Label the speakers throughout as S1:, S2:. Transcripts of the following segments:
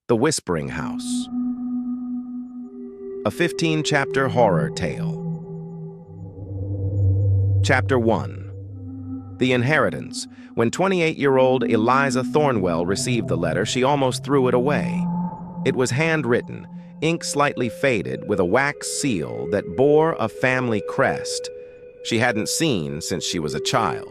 S1: The Whispering House. A 15-chapter horror tale. Chapter 1. The Inheritance. When 28-year-old Eliza Thornwell received the letter, she almost threw it away. It was handwritten, ink slightly faded, with a wax seal that bore a family crest she hadn't seen since she was a child.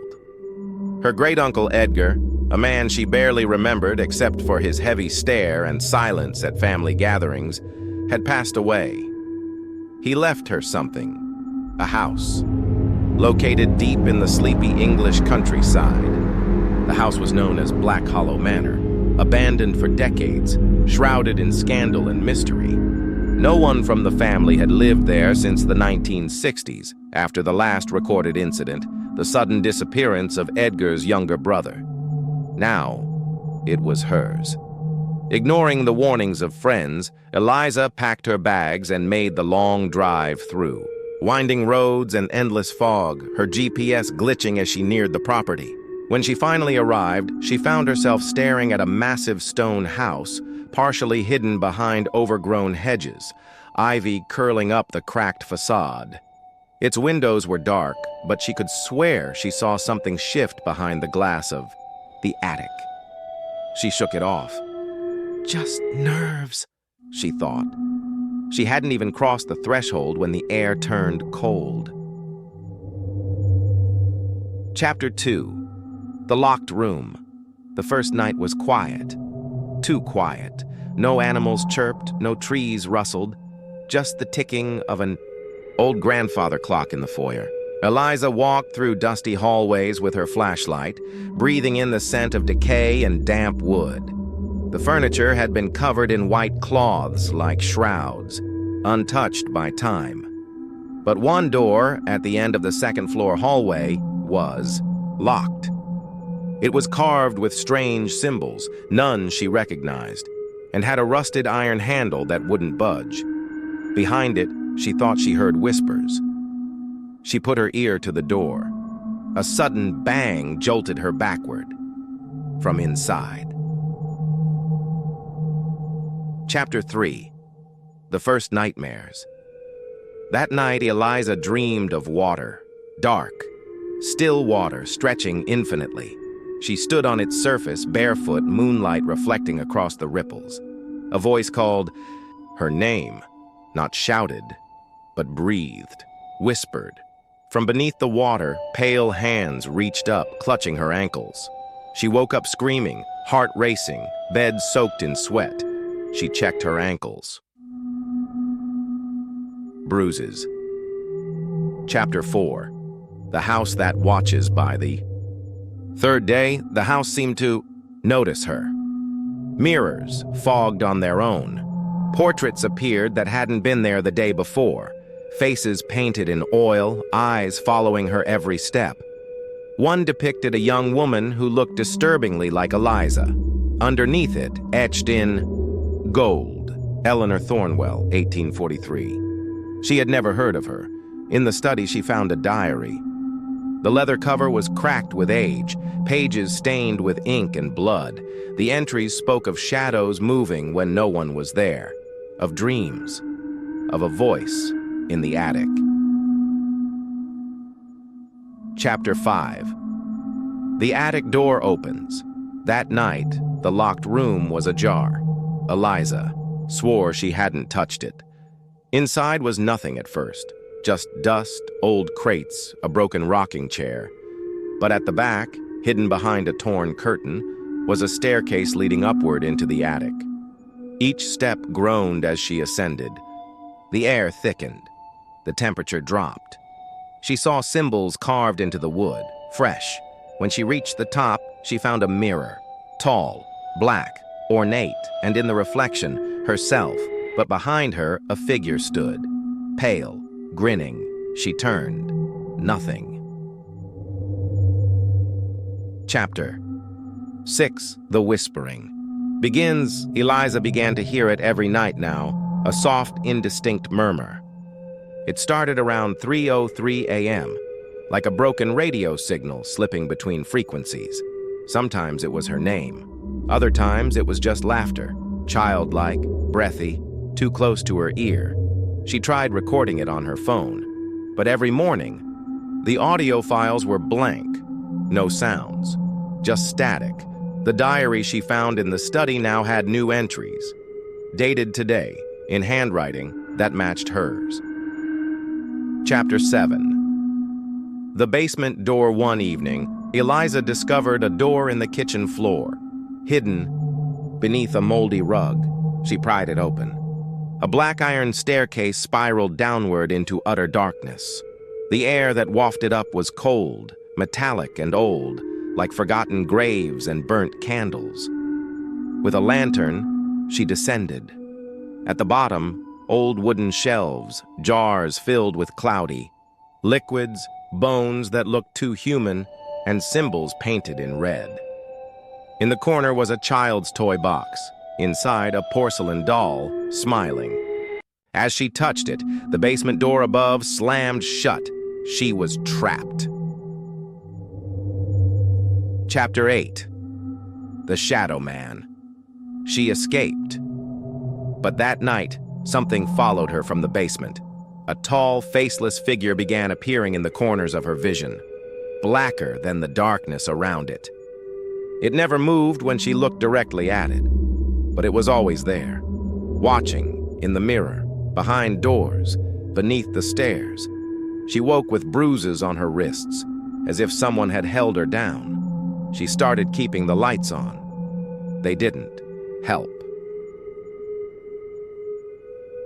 S1: Her great-uncle Edgar, a man she barely remembered except for his heavy stare and silence at family gatherings, had passed away. He left her something, a house, located deep in the sleepy English countryside. The house was known as Black Hollow Manor, abandoned for decades, shrouded in scandal and mystery. No one from the family had lived there since the 1960s, after the last recorded incident, the sudden disappearance of Edgar's younger brother. Now, it was hers. Ignoring the warnings of friends, Eliza packed her bags and made the long drive through. Winding roads and endless fog, her GPS glitching as she neared the property. When she finally arrived, she found herself staring at a massive stone house, partially hidden behind overgrown hedges, ivy curling up the cracked facade. Its windows were dark, but she could swear she saw something shift behind the glass of the attic. She shook it off. Just nerves, she thought. She hadn't even crossed the threshold when the air turned cold. Chapter 2. The Locked Room. The first night was quiet. Too quiet. No animals chirped, no trees rustled, just the ticking of an old grandfather clock in the foyer. Eliza walked through dusty hallways with her flashlight, breathing in the scent of decay and damp wood. The furniture had been covered in white cloths like shrouds, untouched by time. But one door at the end of the second-floor hallway was locked. It was carved with strange symbols, none she recognized, and had a rusted iron handle that wouldn't budge. Behind it, she thought she heard whispers. She put her ear to the door. A sudden bang jolted her backward from inside. Chapter 3. The First Nightmares. That night, Eliza dreamed of water, dark, still water stretching infinitely. She stood on its surface, barefoot, moonlight reflecting across the ripples. A voice called her name, not shouted, but breathed, whispered. From beneath the water, pale hands reached up, clutching her ankles. She woke up screaming, heart racing, bed soaked in sweat. She checked her ankles. Bruises. Chapter 4. The House That Watches by Thee. Third day, the house seemed to notice her. Mirrors fogged on their own. Portraits appeared that hadn't been there the day before. Faces painted in oil, eyes following her every step. One depicted a young woman who looked disturbingly like Eliza. Underneath it, etched in gold, Eleanor Thornwell, 1843. She had never heard of her. In the study, she found a diary. The leather cover was cracked with age, pages stained with ink and blood. The entries spoke of shadows moving when no one was there, of dreams, of a voice in the attic. Chapter 5. The attic door opens. That night, the locked room was ajar. Eliza swore she hadn't touched it. Inside was nothing at first, just dust, old crates, a broken rocking chair. But at the back, hidden behind a torn curtain, was a staircase leading upward into the attic. Each step groaned as she ascended. The air thickened. The temperature dropped. She saw symbols carved into the wood, fresh. When she reached the top, she found a mirror, tall, black, ornate, and in the reflection, herself. But behind her, a figure stood, pale, grinning. She turned. Nothing. Chapter 6. The Whispering. Begins, Eliza began to hear it every night now, a soft, indistinct murmur. It started around 3:03 a.m., like a broken radio signal slipping between frequencies. Sometimes it was her name. Other times it was just laughter, childlike, breathy, too close to her ear. She tried recording it on her phone, but every morning, the audio files were blank, no sounds, just static. The diary she found in the study now had new entries, dated today, in handwriting that matched hers. Chapter 7. The basement door. One evening, Eliza discovered a door in the kitchen floor, hidden beneath a moldy rug. She pried it open. A black iron staircase spiraled downward into utter darkness. The air that wafted up was cold, metallic, and old, like forgotten graves and burnt candles. With a lantern, she descended. At the bottom, old wooden shelves, jars filled with cloudy liquids, bones that looked too human, and symbols painted in red. In the corner was a child's toy box. Inside, a porcelain doll, smiling. As she touched it, the basement door above slammed shut. She was trapped. Chapter 8. The Shadow Man. She escaped. But that night, something followed her from the basement. A tall, faceless figure began appearing in the corners of her vision, blacker than the darkness around it. It never moved when she looked directly at it, but it was always there, watching, in the mirror, behind doors, beneath the stairs. She woke with bruises on her wrists, as if someone had held her down. She started keeping the lights on. They didn't help.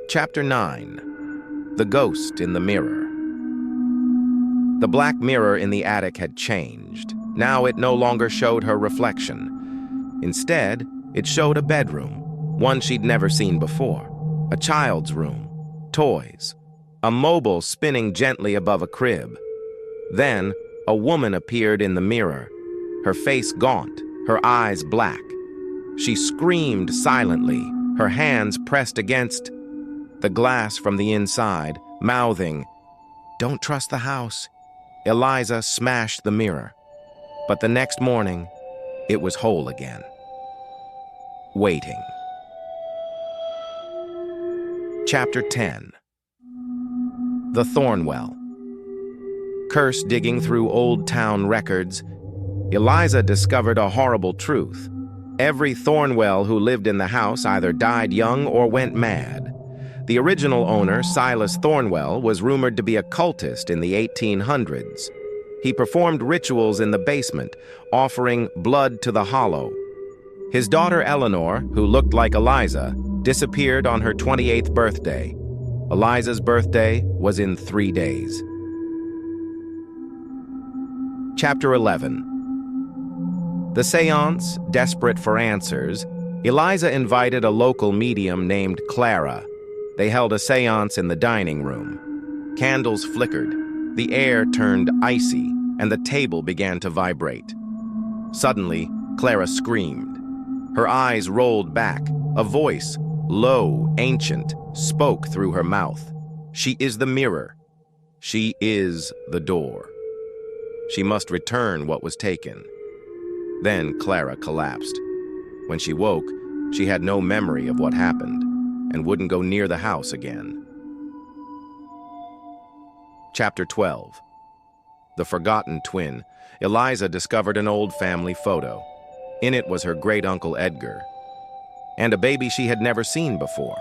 S1: Chapter 9. The Ghost in the Mirror. The black mirror in the attic had changed. Now it no longer showed her reflection. Instead, it showed a bedroom, one she'd never seen before. A child's room, toys, a mobile spinning gently above a crib. Then, a woman appeared in the mirror, her face gaunt, her eyes black. She screamed silently, her hands pressed against the glass from the inside, mouthing, "Don't trust the house." Eliza smashed the mirror. But the next morning, it was whole again. Waiting. Chapter 10. The Thornwell. Curse digging through old town records, Eliza discovered a horrible truth. Every Thornwell who lived in the house either died young or went mad. The original owner, Silas Thornwell, was rumored to be a cultist in the 1800s. He performed rituals in the basement, offering blood to the hollow. His daughter Eleanor, who looked like Eliza, disappeared on her 28th birthday. Eliza's birthday was in 3 days. Chapter 11. The seance, desperate for answers, Eliza invited a local medium named Clara. They held a seance in the dining room. Candles flickered, the air turned icy, and the table began to vibrate. Suddenly, Clara screamed. Her eyes rolled back. A voice, low, ancient, spoke through her mouth. She is the mirror. She is the door. She must return what was taken. Then Clara collapsed. When she woke, she had no memory of what happened and wouldn't go near the house again. Chapter 12. The Forgotten Twin. Eliza discovered an old family photo. In it was her great-uncle Edgar, and a baby she had never seen before.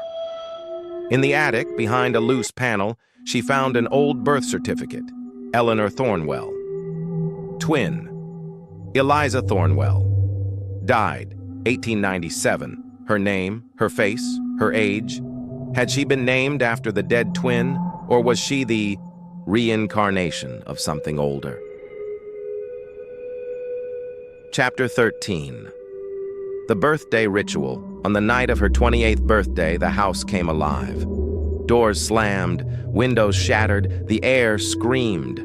S1: In the attic, behind a loose panel, she found an old birth certificate, Eleanor Thornwell. Twin, Eliza Thornwell. Died, 1897. Her name, her face, her age. Had she been named after the dead twin, or was she the reincarnation of something older? Chapter 13. The birthday ritual. On the night of her 28th birthday, the house came alive. Doors slammed, windows shattered, the air screamed.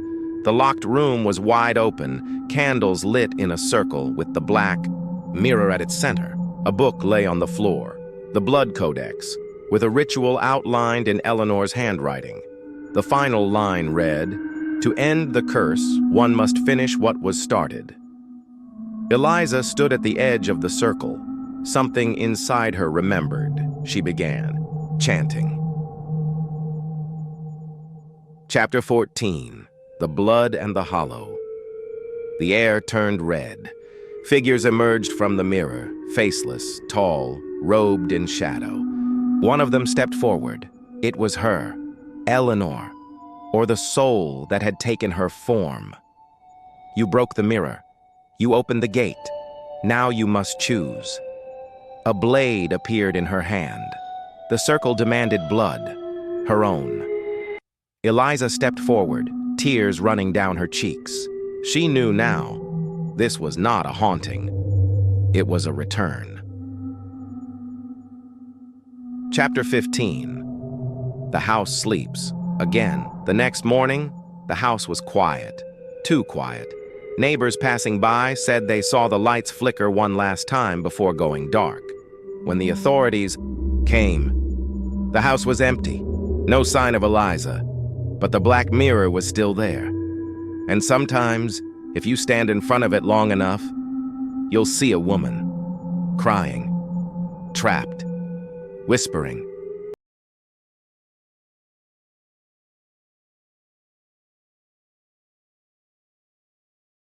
S1: The locked room was wide open, candles lit in a circle with the black mirror at its center. A book lay on the floor, the Blood Codex, with a ritual outlined in Eleanor's handwriting. The final line read, "To end the curse, one must finish what was started." Eliza stood at the edge of the circle, Something inside her remembered. She began, chanting. Chapter 14. The Blood and the Hollow. The air turned red. Figures emerged from the mirror, faceless, tall, robed in shadow. One of them stepped forward. It was her, Eleanor, or the soul that had taken her form. You broke the mirror. You opened the gate. Now you must choose. A blade appeared in her hand. The circle demanded blood, her own. Eliza stepped forward, tears running down her cheeks. She knew now, this was not a haunting. It was a return. Chapter 15. The house sleeps. Again, the next morning, the house was quiet. Too quiet. Neighbors passing by said they saw the lights flicker one last time before going dark. When the authorities came, the house was empty. No sign of Eliza, but the black mirror was still there. And sometimes, if you stand in front of it long enough, you'll see a woman, crying, trapped, whispering,